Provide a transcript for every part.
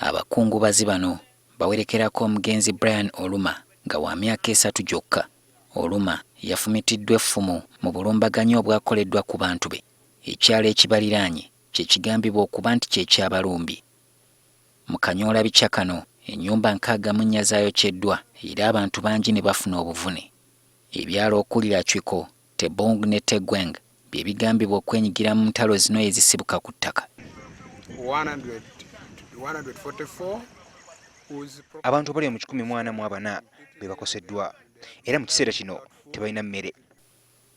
Abakungubazi bano bawerekerako omugenzi Brian Oluma nga wa myaka 3 gyokka. Oluma yafumitiddwa effumu mu bulumbaganyi obwakoleddwa ku bantu be. Ekyalo ekibaliraanye kye kigambibwa okuba nti ky'ekyabalumbi. Mu Kanyoolabikya kano ennyumba 64 zaayokyeddwa era abantu bangi ne bafuna obuvune. Ebyalo okuli Achwiko, Tebong ne Tegweng bye bigambibwa okwenyigira mu ntalo zino ezisibuka ku ttaka. Abantu bali mu 144 be bakoseddwa era mu kiseera kino tebalina mmere.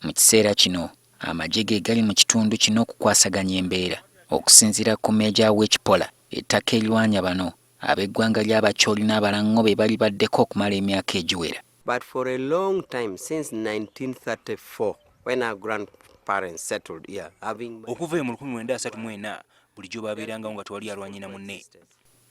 Mu kiseera kino amagye ge gali mu kitundu kino okukwasaganya embeera. Okusinziira ku Meeja w'Ekipola, ettaka erirwanya bano ab'eggwanga ly'Abachooli n'Abalango be bali baddeko okumala emyaka egiwera. But for a long time, since 1934, when our grandparents settled here, okuva mu 1934 bulijjo baabeerangawo nga tewali alwanyina munne.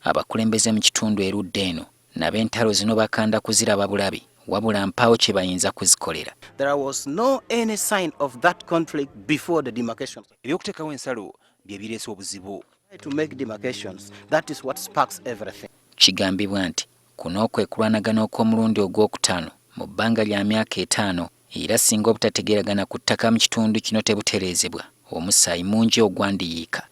Abakulembeze mu kitundu erudda eno n'ab'entalo zino bakanda kuziraba bulabi wabula mpaawo kye bayinza kuzikolera. There was no any sign of that conflict before the demarcation. Ebyokuteekawo ensalo bye bireese obuzibu. To make demarcations, that is what sparks everything. Kigambibwa nti kuno kwe kulwanagana okw'omulundi ogwokutaano mu bbanga lya myaka 5 era singa obutategeeragana ku ttaka mu kitundu kino tebutereezebwa omusaayi mungi ogwandiyiika.